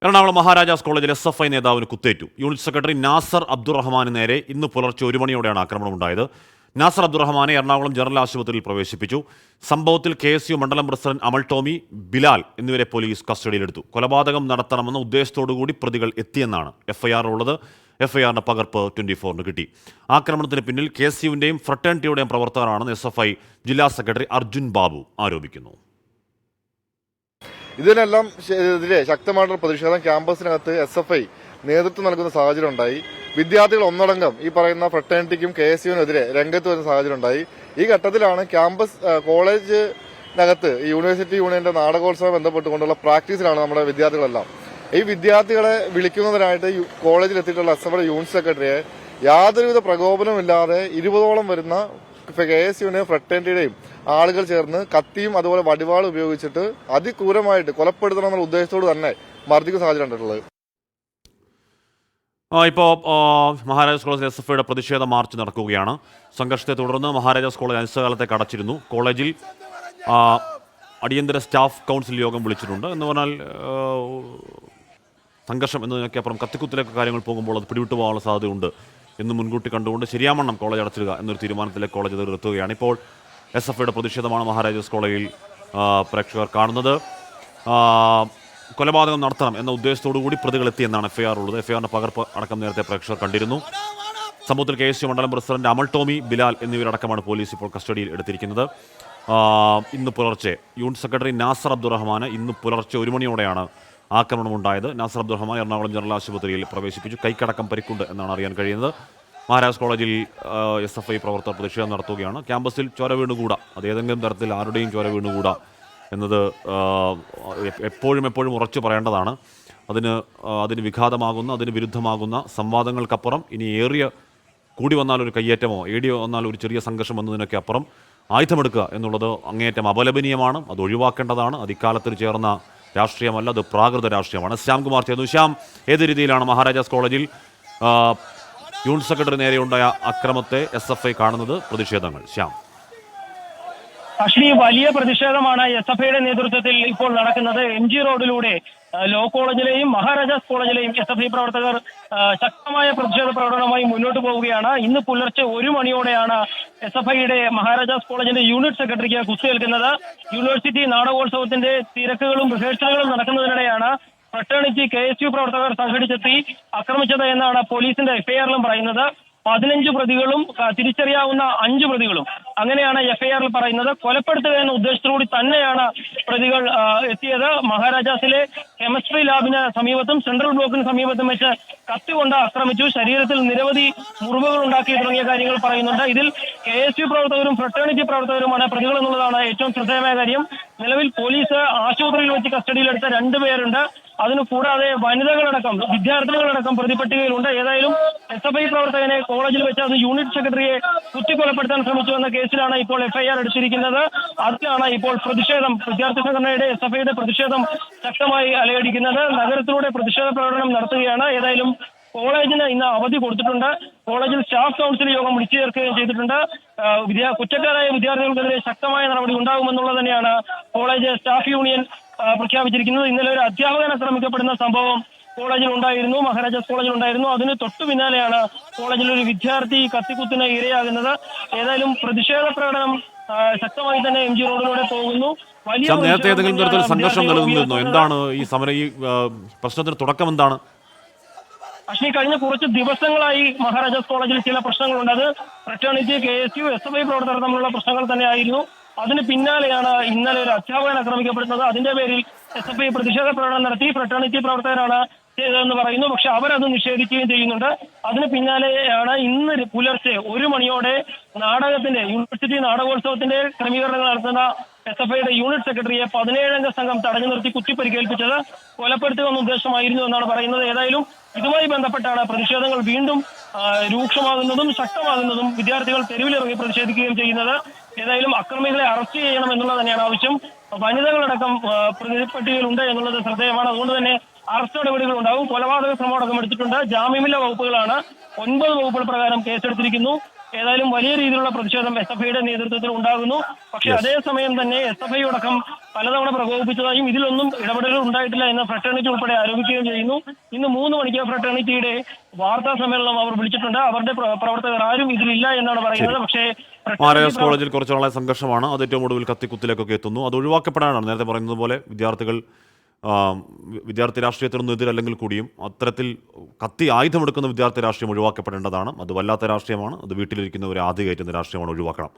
എറണാകുളം മഹാരാജാസ് കോളേജിൽ SFI നേതാവിന് കുത്തേറ്റു. Unit secretary Nasar Abdurahman നേരെ ഇന്ന് പുലർച്ചെ 1 മണിയോടെയാണ് ആക്രമണമുണ്ടായത്. നാസർ അബ്ദുറഹ്മാനെ എറണാകുളം ജനറൽ ആശുപത്രിയിൽ പ്രവേശിപ്പിച്ചു. സംഭവത്തിൽ KSU മണ്ഡലം പ്രസിഡന്റ് അമൽ ടോമി, ബിലാൽ എന്നിവരെ പോലീസ് കസ്റ്റഡിയിലെടുത്തു. കൊലപാതകം നടത്തണമെന്ന ഉദ്ദേശത്തോടുകൂടി പ്രതികൾ എത്തിയെന്നാണ് FIR ഉള്ളത്. FIRന്റെ പകർപ്പ് 24-ന് കിട്ടി. ആക്രമണത്തിന് പിന്നിൽ KSUവിന്റെയും ഫ്രട്ടേണിറ്റിയുടെയും പ്രവർത്തകരാണെന്ന് SFI ജില്ലാ സെക്രട്ടറി അർജുൻ ബാബു ആരോപിക്കുന്നു. ഇതിനെല്ലാം എതിരെ ശക്തമായിട്ടുള്ള പ്രതിഷേധം ക്യാമ്പസിനകത്ത് SFI നേതൃത്വം നൽകുന്ന സാഹചര്യം ഉണ്ടായി. വിദ്യാർത്ഥികൾ ഒന്നടങ്കം ഈ പറയുന്ന ഫ്രട്ടേണിറ്റിക്കും KSUവിനെതിരെ രംഗത്ത് വരുന്ന സാഹചര്യം ഉണ്ടായി. ഈ ഘട്ടത്തിലാണ് കോളേജിനകത്ത് യൂണിവേഴ്സിറ്റി യൂണിയന്റെ നാടകോത്സവം ബന്ധപ്പെട്ടുകൊണ്ടുള്ള പ്രാക്ടീസിലാണ് നമ്മുടെ വിദ്യാർത്ഥികളെല്ലാം. ഈ വിദ്യാർത്ഥികളെ വിളിക്കുന്നതിനായിട്ട് കോളേജിൽ എത്തിയിട്ടുള്ള SFI യൂണിറ്റ് സെക്രട്ടറിയെ യാതൊരുവിധ പ്രകോപനമില്ലാതെ 20ഓളം വരുന്ന KSUവിനെയും ഫ്രട്ടേണിറ്റിയുടെയും ആളുകൾ ചേർന്ന് കത്തിയും അതുപോലെ വടിവാളും ഉപയോഗിച്ചിട്ട് അതിക്രൂരമായിട്ട് കൊലപ്പെടുത്തണമെന്നുള്ള ഉദ്ദേശത്തോട് തന്നെ മർദ്ദിക്കുന്ന സാഹചര്യം ഉണ്ടായിട്ടുള്ളത്. ഇപ്പോൾ മഹാരാജാസ് കോളേജിൽ SFIയുടെ പ്രതിഷേധ മാർച്ച് നടക്കുകയാണ്. സംഘർഷത്തെ തുടർന്ന് മഹാരാജാസ് കോളേജ് അനിശ്ചിതകാലത്തേക്ക് അടച്ചിരുന്നു. കോളേജിൽ അടിയന്തര സ്റ്റാഫ് കൗൺസിൽ യോഗം വിളിച്ചിട്ടുണ്ട്. എന്ന് പറഞ്ഞാൽ സംഘർഷം എന്നതിനൊക്കെ അപ്പുറം കത്തിക്കുത്തിലേക്ക് കാര്യങ്ങൾ പോകുമ്പോൾ അത് പിടിവിട്ടു പോകാനുള്ള സാധ്യതയുണ്ട് എന്ന് മുൻകൂട്ടി കണ്ടുകൊണ്ട് ശരിയാമണ്ണം കോളേജ് അടച്ചിടുക എന്നൊരു തീരുമാനത്തിലേക്ക് കോളേജ് എത്തുകയാണ്. ഇപ്പോൾ SFIയുടെ പ്രതിഷേധമാണ് മഹാരാജാസ് കോളേജിൽ പ്രേക്ഷകർ കാണുന്നത്. കൊലപാതകം നടത്തണം എന്ന ഉദ്ദേശത്തോടു കൂടി പ്രതികൾ എത്തിയെന്നാണ് FIR ഉള്ളത്. FIRന്റെ പകർപ്പ് അടക്കം നേരത്തെ പ്രേക്ഷകർ കണ്ടിരുന്നു. സംഭവത്തിൽ KSU മണ്ഡലം പ്രസിഡന്റ് അമൽ ടോമി, ബിലാൽ എന്നിവരടക്കമാണ് പോലീസ് ഇപ്പോൾ കസ്റ്റഡിയിൽ എടുത്തിരിക്കുന്നത്. ഇന്ന് പുലർച്ചെ യൂണിറ്റ് സെക്രട്ടറി നാസർ അബ്ദുറഹ്മാന് ഇന്ന് പുലർച്ചെ 1 മണിയോടെയാണ് ആക്രമണമുണ്ടായത്. നാസർ അബ്ദുറഹ്മാൻ എറണാകുളം ജനറൽ ആശുപത്രിയിൽ പ്രവേശിപ്പിച്ചു. കൈക്കടക്കം പരിക്കുണ്ട് എന്നാണ് അറിയാൻ കഴിയുന്നത്. മഹാരാജാസ് കോളേജിൽ SFI പ്രവർത്തകർ പ്രതിഷേധം നടത്തുകയാണ്. ക്യാമ്പസിൽ ചോര വീണുകൂടാ, അത് ഏതെങ്കിലും തരത്തിൽ ആരുടെയും ചോര വീണുകൂടാ എന്നത് എപ്പോഴും ഉറച്ചു പറയേണ്ടതാണ്. അതിന് വിഘാതമാകുന്ന, അതിന് വിരുദ്ധമാകുന്ന സംവാദങ്ങൾക്കപ്പുറം ഇനി കൂടി വന്നാൽ ഒരു കയ്യേറ്റമോ വന്നാൽ ഒരു ചെറിയ സംഘർഷം എന്നതിനൊക്കെ അപ്പുറം ആയുധമെടുക്കുക എന്നുള്ളത് അങ്ങേയറ്റം അപലപനീയമാണ്. അത് ഒഴിവാക്കേണ്ടതാണ്. അത് ഇക്കാലത്തിൽ ചേർന്ന രാഷ്ട്രീയമല്ല, അത് പ്രാകൃത രാഷ്ട്രീയമാണ്. ശ്യാംകുമാർ ചേർന്നു. ശ്യാം, ഏത് രീതിയിലാണ് മഹാരാജാസ് കോളേജിൽ യൂണിറ്റ് സെക്രട്ടറി നേരെയുണ്ടായ അക്രമത്തെ SFI കാണുന്നത്? പ്രതിഷേധങ്ങൾ ശ്യാം. വലിയ പ്രതിഷേധമാണ് SFIയുടെ നേതൃത്വത്തിൽ ഇപ്പോൾ നടക്കുന്നത്. MG റോഡിലൂടെ ലോ കോളേജിലെയും മഹാരാജാസ് കോളേജിലെയും SFI പ്രവർത്തകർ ശക്തമായ പ്രതിഷേധ പ്രകടനവുമായി മുന്നോട്ട് പോവുകയാണ്. ഇന്ന് പുലർച്ചെ 1 മണിയോടെയാണ് SFIയുടെ മഹാരാജാസ് കോളേജിന്റെ യൂണിറ്റ് സെക്രട്ടറിക്ക് കുത്തേൽക്കുന്നത്. യൂണിവേഴ്സിറ്റി നാടകോത്സവത്തിന്റെ തിരക്കുകളും റിഹേഴ്സലുകളും നടക്കുന്നതിനിടെയാണ് ഫ്രട്ടേണിറ്റി KSU പ്രവർത്തകർ സംഘടിച്ചെത്തി ആക്രമിച്ചത് എന്നാണ് പോലീസിന്റെ FIRലും പറയുന്നത്. 15 പ്രതികളും തിരിച്ചറിയാവുന്ന 5 പ്രതികളും അങ്ങനെയാണ് FIRൽ പറയുന്നത്. കൊലപ്പെടുത്തുക എന്ന ഉദ്ദേശത്തോടുകൂടി തന്നെയാണ് പ്രതികൾ എത്തിയത്. മഹാരാജാസിലെ കെമിസ്ട്രി ലാബിന് സമീപത്തും സെൻട്രൽ ബ്ലോക്കിന് സമീപത്തും വെച്ച് കത്തി കൊണ്ട് ആക്രമിച്ചു. ശരീരത്തിൽ നിരവധി മുറിവുകൾ ഉണ്ടാക്കി തുടങ്ങിയ കാര്യങ്ങൾ പറയുന്നുണ്ട്. ഇതിൽ KSU പ്രവർത്തകരും ഫ്രട്ടേണിറ്റി പ്രവർത്തകരുമാണ് പ്രതികൾ എന്നുള്ളതാണ് ഏറ്റവും ശ്രദ്ധേയമായ കാര്യം. നിലവിൽ പോലീസ് ആശുപത്രിയിൽ വെച്ച് കസ്റ്റഡിയിലെടുത്ത 2 പേരുണ്ട്. അതിനു കൂടാതെ വിദ്യാർത്ഥികളടക്കം പ്രതിപട്ടികയിലുണ്ട്. ഏതായാലും SFI പ്രവർത്തകനെ കോളേജിൽ വെച്ച് അത് യൂണിറ്റ് സെക്രട്ടറിയെ കുത്തിക്കൊലപ്പെടുത്താൻ ശ്രമിച്ചു എന്ന കേസിലാണ് ഇപ്പോൾ FIR എടുത്തിരിക്കുന്നത്. അതിലാണ് ഇപ്പോൾ വിദ്യാർത്ഥി സംഘടനയുടെ SFIയുടെ പ്രതിഷേധം ശക്തമായി അലയടിക്കുന്നത്. നഗരത്തിലൂടെ പ്രതിഷേധ പ്രകടനം നടത്തുകയാണ്. ഏതായാലും കോളേജിന് ഇന്ന് അവധി കൊടുത്തിട്ടുണ്ട്. കോളേജിൽ സ്റ്റാഫ് കൗൺസിൽ യോഗം വിളിച്ചു ചേർക്കുകയും ചെയ്തിട്ടുണ്ട്. കുറ്റക്കാരായ വിദ്യാർത്ഥികൾക്കെതിരെ ശക്തമായ നടപടി ഉണ്ടാകുമെന്നുള്ളത് തന്നെയാണ് കോളേജ് സ്റ്റാഫ് യൂണിയൻ പ്രഖ്യാപിച്ചിരിക്കുന്നത്. ഇന്നലെ ഒരു അധ്യാപകൻ ആക്രമിക്കപ്പെടുന്ന സംഭവം കോളേജിൽ ഉണ്ടായിരുന്നു, മഹാരാജാസ് കോളേജിൽ ഉണ്ടായിരുന്നു. അതിന് തൊട്ടു പിന്നാലെയാണ് കോളേജിൽ ഒരു വിദ്യാർത്ഥി കത്തിക്കുത്തിന് ഇരയാകുന്നത്. ഏതായാലും പ്രതിഷേധ പ്രകടനം ശക്തമായി തന്നെ MG റോഡിലൂടെ പോകുന്നു. നേരത്തെ ഏതെങ്കിലും തരത്തിൽ സംഘർഷം നിലനിന്നിരുന്നു? എന്താണ് ഈ പ്രശ്നത്തിന് തുടക്കം എന്താണ്? കഴിഞ്ഞ കുറച്ച് ദിവസങ്ങളായി മഹാരാജാസ് കോളേജിൽ ചില പ്രശ്നങ്ങളുണ്ട്. അത് ഫ്രട്ടേണിറ്റി, KSU, SFI പ്രവർത്തകർ തമ്മിലുള്ള പ്രശ്നങ്ങൾ തന്നെയായിരുന്നു. അതിന് പിന്നാലെയാണ് ഇന്നലെ ഒരു അധ്യാപകൻ ആക്രമിക്കപ്പെടുന്നത്. അതിന്റെ പേരിൽ SFI പ്രതിഷേധ പ്രകടനം നടത്തി. ഫ്രട്ടേണിറ്റി പ്രവർത്തകരാണ് ചെയ്തതെന്ന് പറയുന്നു. പക്ഷെ അവരത് നിഷേധിക്കുകയും ചെയ്യുന്നുണ്ട്. അതിന് പിന്നാലെയാണ് ഇന്ന് പുലർച്ചെ 1 മണിയോടെ യൂണിവേഴ്സിറ്റി നാടകോത്സവത്തിന്റെ ക്രമീകരണങ്ങൾ നടത്തുന്ന SFIയുടെ യൂണിറ്റ് സെക്രട്ടറിയെ 17-അംഗ സംഘം തടഞ്ഞു നിർത്തി കുത്തിപ്പരിക്കേൽപ്പിച്ചത്. കൊലപ്പെടുത്തുക എന്ന ഉദ്ദേശമായിരുന്നു എന്നാണ് പറയുന്നത്. ഏതായാലും ഇതുമായി ബന്ധപ്പെട്ടാണ് പ്രതിഷേധങ്ങൾ വീണ്ടും രൂക്ഷമാകുന്നതും ശക്തമാകുന്നതും വിദ്യാർത്ഥികൾ തെരുവിലിറങ്ങി പ്രതിഷേധിക്കുകയും ചെയ്യുന്നത്. ഏതായാലും അക്രമികളെ അറസ്റ്റ് ചെയ്യണം എന്നുള്ളത് തന്നെയാണ് ആവശ്യം. വനിതകളടക്കം പ്രതിപട്ടികയിലുണ്ട് എന്നുള്ളത് ശ്രദ്ധേയമാണ്. അതുകൊണ്ട് തന്നെ അറസ്റ്റ് നടപടികൾ ഉണ്ടാവും. കൊലപാതക ശ്രമം അടക്കം എടുത്തിട്ടുണ്ട്. ജാമ്യമില്ലാ വകുപ്പുകളാണ്. 9 വകുപ്പുകൾ പ്രകാരം കേസെടുത്തിരിക്കുന്നു. ഏതായാലും വലിയ രീതിയിലുള്ള പ്രതിഷേധം SFIയുടെ നേതൃത്വത്തിൽ ഉണ്ടാകുന്നു. പക്ഷേ അതേസമയം തന്നെ SFI അടക്കം പലതവണ പ്രകോപിപ്പിച്ചതായും ഇതിലൊന്നും ഇടപെടലുകൾ ഉണ്ടായിട്ടില്ല എന്ന് ഫ്രട്ടേണിറ്റി ഉൾപ്പെടെ ആരോപിക്കുകയും ചെയ്യുന്നു. ഇന്ന് 3 മണിക്ക് ഫ്രട്ടേണിറ്റിയുടെ വാർത്താ സമ്മേളനം അവർ വിളിച്ചിട്ടുണ്ട്. അവരുടെ പ്രവർത്തകർ ആരും ഇതിലില്ല എന്നാണ് പറയുന്നത്. പക്ഷേ മഹാരാജാസ് കോളേജിൽ കുറച്ചു നാളെ സംഘർഷമാണ്, അത് ഏറ്റവും ഒടുവിൽ കത്തിക്കുത്തിലേക്കൊക്കെ എത്തുന്നു. അത് ഒഴിവാക്കപ്പെടാനാണ് നേരത്തെ പറയുന്നത് പോലെ വിദ്യാർത്ഥി രാഷ്ട്രീയത്തിനൊന്നും എതിരല്ലെങ്കിൽ കൂടിയും അത്തരത്തിൽ കത്തി ആയുധമെടുക്കുന്ന വിദ്യാർത്ഥി രാഷ്ട്രീയം ഒഴിവാക്കപ്പെടേണ്ടതാണ്. അത് വല്ലാത്ത രാഷ്ട്രീയമാണ്. അത് വീട്ടിലിരിക്കുന്നവരെ ആദ്യ കയറ്റുന്ന രാഷ്ട്രീയമാണ്, ഒഴിവാക്കണം.